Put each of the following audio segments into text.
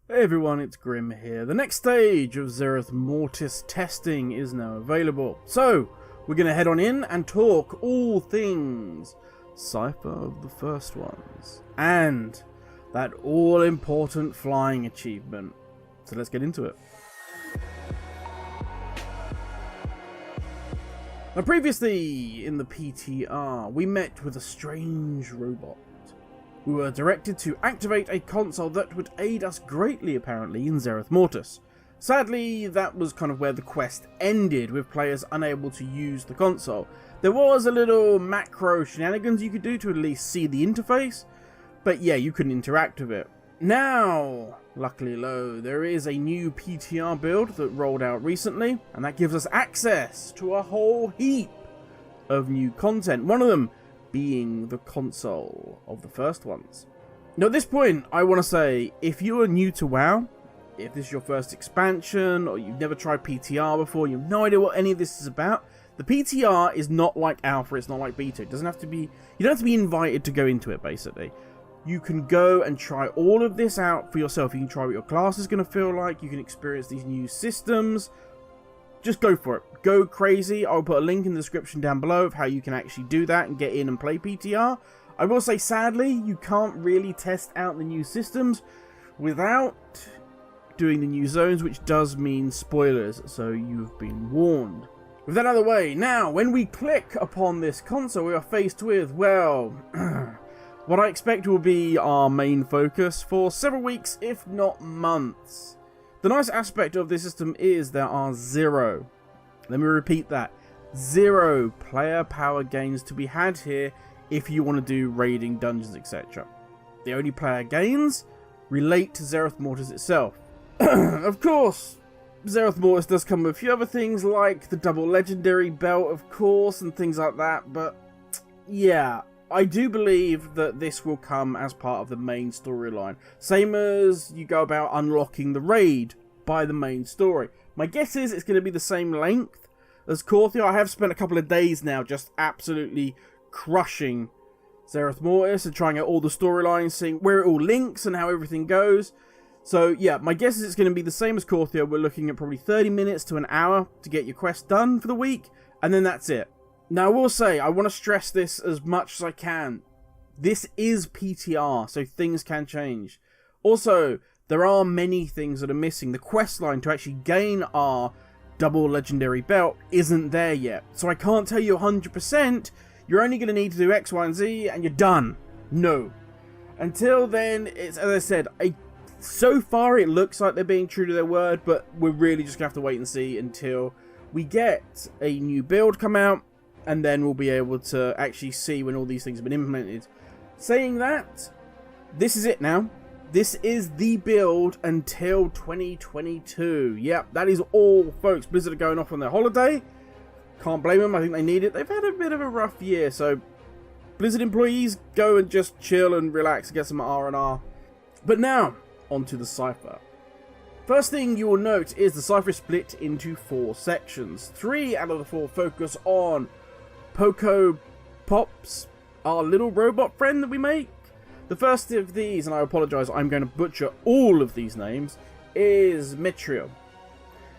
Hey everyone, it's Grim here. The next stage of Zereth Mortis testing is now available. So, we're going to head on in and talk all things Cypher of the First Ones. And that all-important flying achievement. So let's get into it. Now previously in the PTR, we met with a strange robot. We were directed to activate a console that would aid us greatly, apparently, in Zereth Mortis. Sadly, that was kind of where the quest ended, with players unable to use the console. There was a little macro shenanigans you could do to at least see the interface, but yeah, you couldn't interact with it. Now, luckily there is a new PTR build that rolled out recently, and that gives us access to a whole heap of new content. One of them being the console of the First Ones. Now at this point, I want to say, if you are new to WoW, if this is your first expansion, or you've never tried PTR before, you have no idea what any of this is about, the PTR is not like Alpha, it's not like Beta. It doesn't have to be, you don't have to be invited to go into it, basically. You can go and try all of this out for yourself. You can try what your class is going to feel like, you can experience these new systems. Just go for it. Go crazy. I'll put a link in the description down below of how you can actually do that and get in and play PTR. I will say, sadly, you can't really test out the new systems without doing the new zones, which does mean spoilers, so you've been warned. With that out of the way, now, when we click upon this console, we are faced with, well, what I expect will be our main focus for several weeks, if not months. The nice aspect of this system is there are zero, let me repeat that, 0 player power gains to be had here if you want to do raiding, dungeons, etc. The only player gains relate to Zereth Mortis itself. Of course, Zereth Mortis does come with a few other things like the double legendary belt, of course, and things like that, but yeah, I do believe that this will come as part of the main storyline. Same as you go about unlocking the raid by the main story. My guess is it's going to be the same length as Korthia. I have spent a couple of days now just absolutely crushing Zereth Mortis and trying out all the storylines, seeing where it all links and how everything goes. So yeah, my guess is it's going to be the same as Korthia. We're looking at probably 30 minutes to an hour to get your quest done for the week, and then that's it. Now I will say, I want to stress this as much as I can. This is PTR, so things can change. Also, there are many things that are missing. The quest line to actually gain our double legendary belt isn't there yet. So I can't tell you 100%, you're only going to need to do X, Y, and Z, and you're done. No. Until then, it's, as I said, so far it looks like they're being true to their word, but we're really just going to have to wait and see until we get a new build come out, and then we'll be able to actually see when all these things have been implemented. Saying that, this is it now. This is the build until 2022. Yep, that is all, folks. Blizzard are going off on their holiday. Can't blame them. I think they need it. They've had a bit of a rough year, so Blizzard employees, go and just chill and relax and get some R&R. But now, onto the Cypher. First thing you will note is the Cypher is split into 4 sections. 3 out of the 4 focus on Pocopoc, our little robot friend that we make. The first of these, and I apologise, I'm going to butcher all of these names, is Metriel.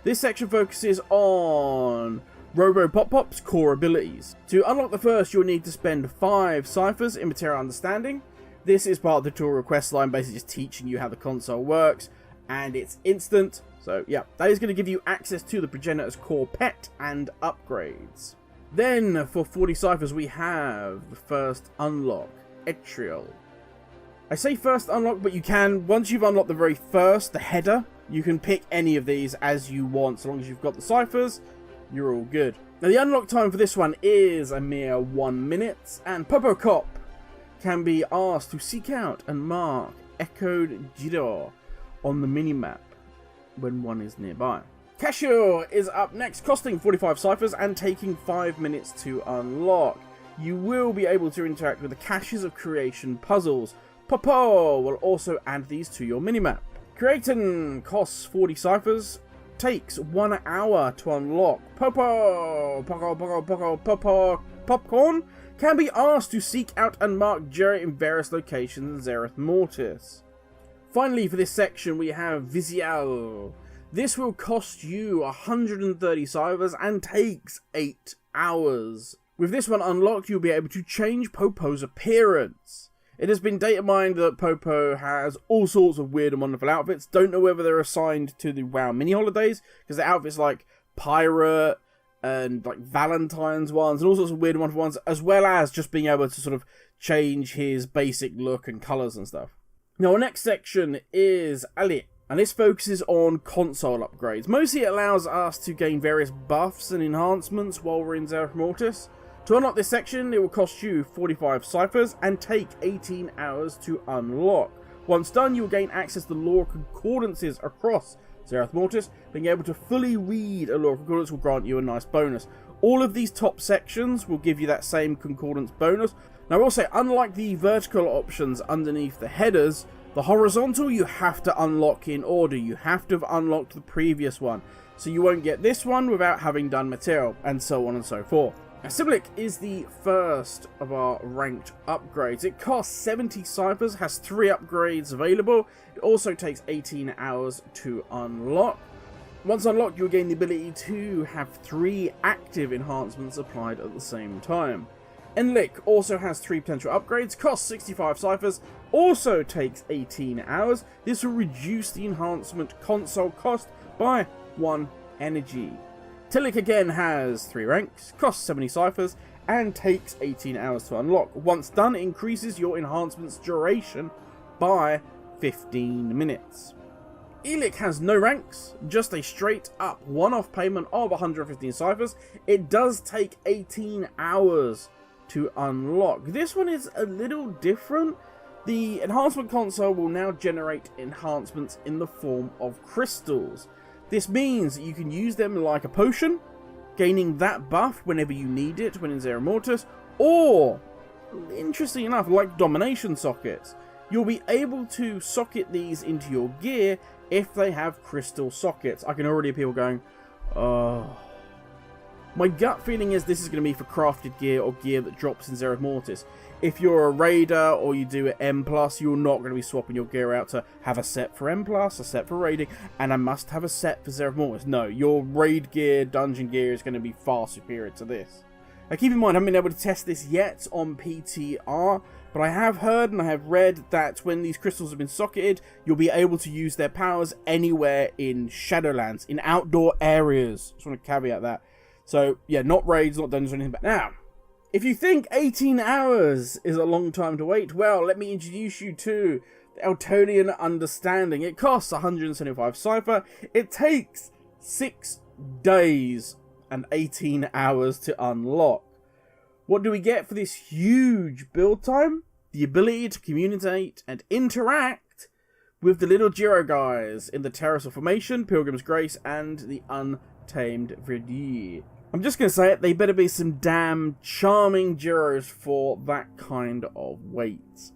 This section focuses on Popopoc's core abilities. To unlock the first, you'll need to spend 5 ciphers in Material Understanding. This is part of the tutorial quest line, basically just teaching you how the console works, and it's instant. So yeah, that is going to give you access to the Progenitor's core pet and upgrades. Then, for 40 ciphers, we have the first unlock, Etriel. I say first unlock, but you can, once you've unlocked the very first, the header, you can pick any of these as you want. So long as you've got the ciphers, you're all good. Now, the unlock time for this one is a mere 1 minute, and Pocopoc can be asked to seek out and mark Echoed Jidor on the minimap when one is nearby. Cashier is up next, costing 45 ciphers and taking 5 minutes to unlock. You will be able to interact with the Caches of Creation puzzles. Popo will also add these to your minimap. Creatin costs 40 ciphers, takes 1 hour to unlock. Popcorn can be asked to seek out and mark Zereth in various locations in Zereth Mortis. Finally, for this section, we have Visual. This will cost you 130 cyphers and takes 8 hours. With this one unlocked, you'll be able to change Popo's appearance. It has been data mined that Popo has all sorts of weird and wonderful outfits. Don't know whether they're assigned to the WoW mini holidays, because the outfits like pirate and like Valentine's ones and all sorts of weird and wonderful ones, as well as just being able to sort of change his basic look and colours and stuff. Now, our next section is Elic, and this focuses on console upgrades. Mostly it allows us to gain various buffs and enhancements while we're in Zereth Mortis. To unlock this section, it will cost you 45 cyphers and take 18 hours to unlock. Once done, you will gain access to lore concordances across Zereth Mortis. Being able to fully read a lore concordance will grant you a nice bonus. All of these top sections will give you that same concordance bonus. Now, I will say, unlike the vertical options underneath the headers, the horizontal you have to unlock in order. You have to have unlocked the previous one. So you won't get this one without having done material, and so on and so forth. Now, Elic is the first of our ranked upgrades. It costs 70 cyphers, has 3 upgrades available. It also takes 18 hours to unlock. Once unlocked, you'll gain the ability to have 3 active enhancements applied at the same time. Elic also has 3 potential upgrades, costs 65 cyphers, also takes 18 hours. This will reduce the enhancement console cost by 1 energy. Elic again has 3 ranks, costs 70 cyphers, and takes 18 hours to unlock. Once done, it increases your enhancement's duration by 15 minutes. Elic has no ranks, just a straight up one-off payment of 115 cyphers. It does take 18 hours to unlock. This one is a little different. The enhancement console will now generate enhancements in the form of crystals. This means that you can use them like a potion, gaining that buff whenever you need it when in Zereth Mortis, or, interesting enough, like domination sockets. You'll be able to socket these into your gear if they have crystal sockets. I can already hear people going, oh. My gut feeling is this is going to be for crafted gear or gear that drops in Zereth Mortis. If you're a raider or you do an M+, you're not going to be swapping your gear out to have a set for M+, a set for raiding, and I must have a set for Zereth Mortis. No, your raid gear, dungeon gear is going to be far superior to this. Now keep in mind, I haven't been able to test this yet on PTR, but I have heard and I have read that when these crystals have been socketed, you'll be able to use their powers anywhere in Shadowlands, in outdoor areas. Just want to caveat that. So, yeah, not raids, not dungeons or anything. But now, if you think 18 hours is a long time to wait, well, let me introduce you to the Eltonian Understanding. It costs 175 cypher. It takes 6 days and 18 hours to unlock. What do we get for this huge build time? The ability to communicate and interact with the little Giro guys in the Terrace of Formation, Pilgrim's Grace, and the Untamed Verdure. I'm just going to say it, they better be some damn charming Giros for that kind of weight.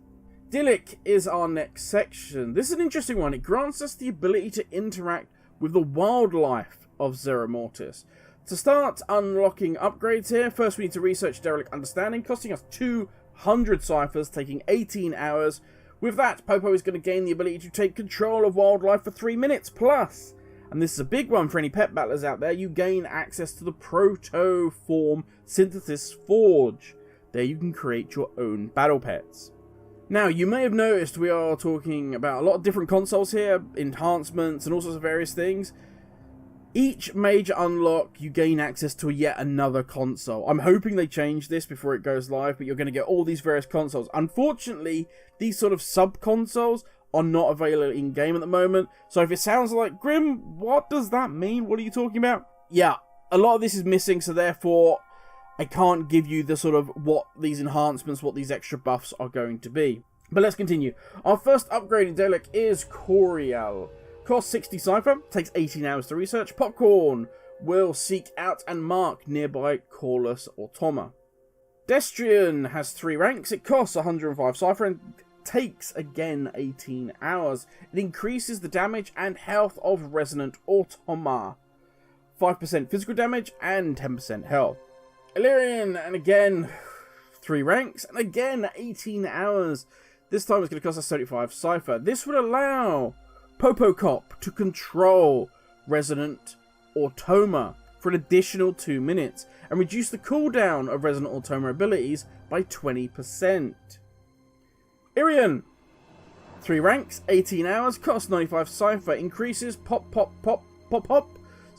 Elic is our next section. This is an interesting one. It grants us the ability to interact with the wildlife of Zereth Mortis. To start unlocking upgrades here, first we need to research Derelict Understanding, costing us 200 cyphers, taking 18 hours. With that, Popo is going to gain the ability to take control of wildlife for 3 minutes plus. And this is a big one for any pet battlers out there. You gain access to the Proto-Form Synthesis Forge. There you can create your own battle pets. Now, you may have noticed we are talking about a lot of different consoles here, enhancements and all sorts of various things. Each major unlock, you gain access to yet another console. I'm hoping they change this before it goes live, but you're going to get all these various consoles. Unfortunately, these sort of sub-consoles are not available in-game at the moment. So if it sounds like, Grim, what does that mean? What are you talking about? Yeah, a lot of this is missing, so therefore I can't give you the sort of what these enhancements, what these extra buffs are going to be. But let's continue. Our first upgrade in Elic is Coriel. Costs 60 cypher, takes 18 hours to research. Popcorn will seek out and mark nearby Corlus Automa. Destrian has 3 ranks. It costs 105 cypher and takes again 18 hours. It increases the damage and health of Resonant Automa. 5% physical damage and 10% health. Illyrian, and again 3 ranks, and again 18 hours. This time it's going to cost us 75 Cypher. This would allow Pocopoc to control Resonant Automa for an additional 2 minutes and reduce the cooldown of Resonant Automa abilities by 20%. Irian, 3 ranks, 18 hours, cost 95 Cypher, increases Pop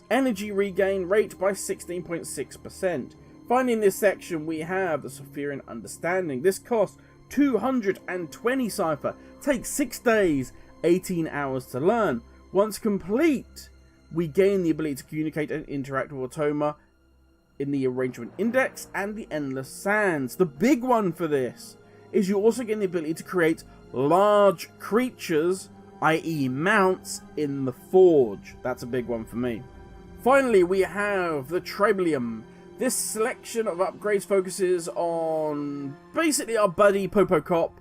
energy regain rate by 16.6%. Finally, in this section we have the Cypherian Understanding. This costs 220 Cypher, takes 6 days, 18 hours to learn. Once complete, we gain the ability to communicate and interact with Automa in the Arrangement Index and the Endless Sands. The big one for this is you also gain the ability to create large creatures, i.e. mounts, in the Forge. That's a big one for me. Finally, we have the Tribalium. This selection of upgrades focuses on basically our buddy Pocopoc,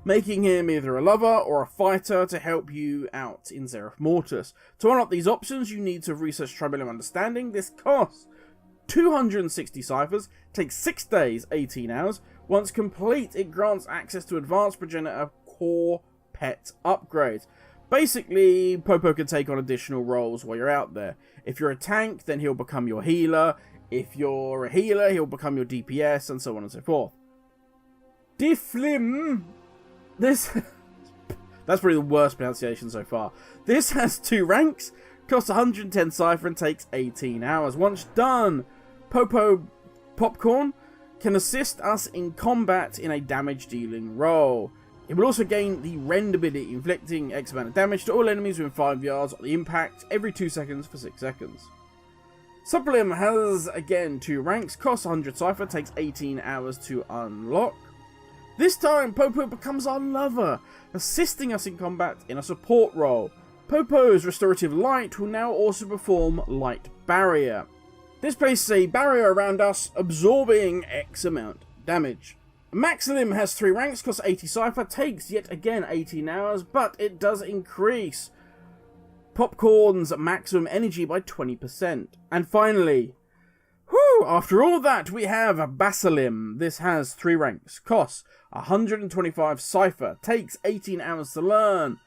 making him either a lover or a fighter to help you out in Zereth Mortis. To unlock these options, you need to research Tribalium Understanding. This costs 260 Cyphers, takes 6 days, 18 hours. Once complete, it grants access to Advanced Progenitor Core Pet upgrades. Basically, Popo can take on additional roles while you're out there. If you're a tank, then he'll become your healer. If you're a healer, he'll become your DPS, and so on and so forth. Diflim. This... That's probably the worst pronunciation so far. This has 2 ranks, costs 110 Cypher, and takes 18 hours. Once done, Popo Popcorn can assist us in combat in a damage dealing role. It will also gain the Rend ability, inflicting X amount of damage to all enemies within 5 yards on the impact every 2 seconds for 6 seconds. Sublium has, again, 2 ranks, costs 100 Cypher, takes 18 hours to unlock. This time, Popo becomes our lover, assisting us in combat in a support role. Popo's Restorative Light will now also perform Light Barrier. This places a barrier around us, absorbing X amount of damage. Maxilim has 3 ranks, costs 80 Cypher, takes yet again 18 hours, but it does increase Popcorn's maximum energy by 20%. And finally, after all that, we have Basilim. This has 3 ranks, costs 125 Cypher, takes 18 hours to learn.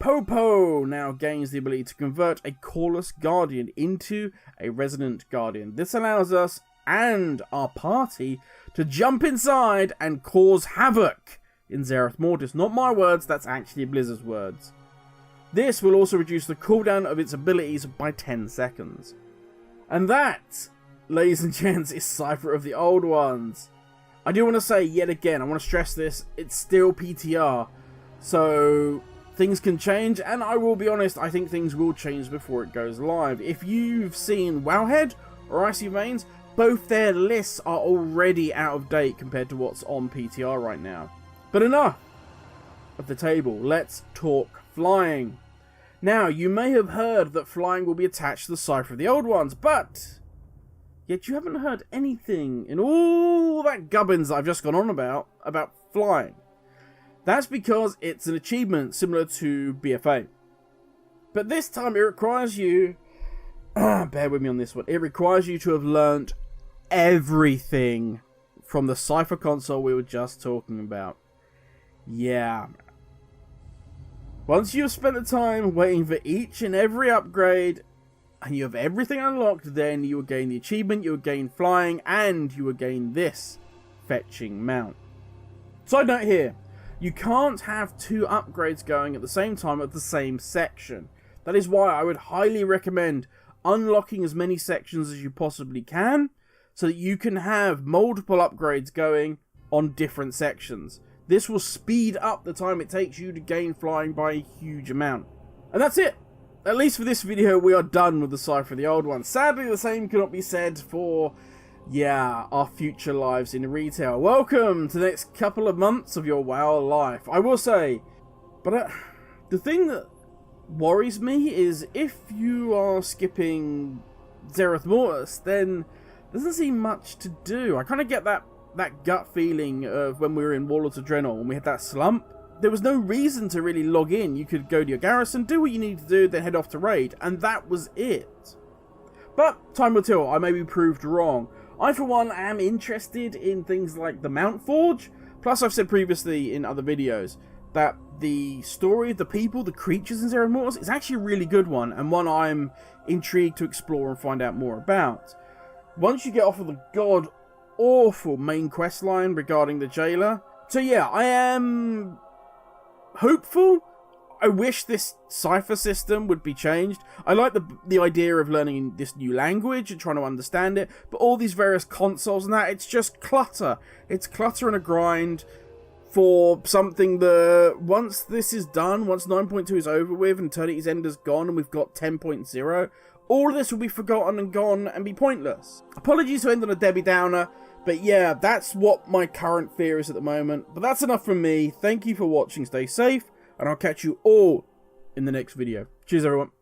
Popo now gains the ability to convert a Cawless Guardian into a Resonant Guardian. This allows us and our party to jump inside and cause havoc in Zereth Mortis. Not my words, that's actually Blizzard's words. This will also reduce the cooldown of its abilities by 10 seconds. And that, ladies and gents, is Cypher of the Old Ones. I do want to say yet again, I want to stress this, it's still PTR. So things can change, and I will be honest, I think things will change before it goes live. If you've seen Wowhead or Icy Veins, both their lists are already out of date compared to what's on PTR right now. But enough of the table, let's talk flying. Now, you may have heard that flying will be attached to the Cypher of the Old Ones, but yet you haven't heard anything in all that gubbins that I've just gone on about flying. That's because it's an achievement similar to BFA. But this time it requires you, bear with me on this one, it requires you to have learnt everything from the Cypher console we were just talking about. Yeah. Once you've spent the time waiting for each and every upgrade, and you have everything unlocked, then you will gain the achievement, you will gain flying, and you will gain this fetching mount. Side note here, you can't have 2 upgrades going at the same time at the same section. That is why I would highly recommend unlocking as many sections as you possibly can, so that you can have multiple upgrades going on different sections. This will speed up the time it takes you to gain flying by a huge amount. And that's it. At least for this video, we are done with the Cypher of the Old One. Sadly, the same cannot be said for, our future lives in retail. Welcome to the next couple of months of your WoW life. I will say, but the thing that worries me is if you are skipping Zereth Mortis, then there doesn't seem much to do. I kind of get that gut feeling of when we were in Warlords of Draenor, when we had that slump. There was no reason to really log in. You could go to your garrison, do what you need to do, then head off to raid, and that was it. But time will tell, I may be proved wrong. I, for one, am interested in things like the Mount Forge. Plus, I've said previously in other videos, that the story, the people, the creatures in Zereth Mortis is actually a really good one, and one I'm intrigued to explore and find out more about. Once you get off of the god-awful main quest line regarding the jailer. So yeah, I am hopeful. I wish this Cypher system would be changed. I like the idea of learning this new language and trying to understand it, but all these various consoles and that, it's just clutter. It's clutter and a grind for something that, once this is done, once 9.2 is over with and Eternity's End is gone and we've got 10.0, all of this will be forgotten and gone and be pointless. Apologies to end on a Debbie Downer, but yeah, that's what my current fear is at the moment. But that's enough from me. Thank you for watching, stay safe, and I'll catch you all in the next video. Cheers, everyone.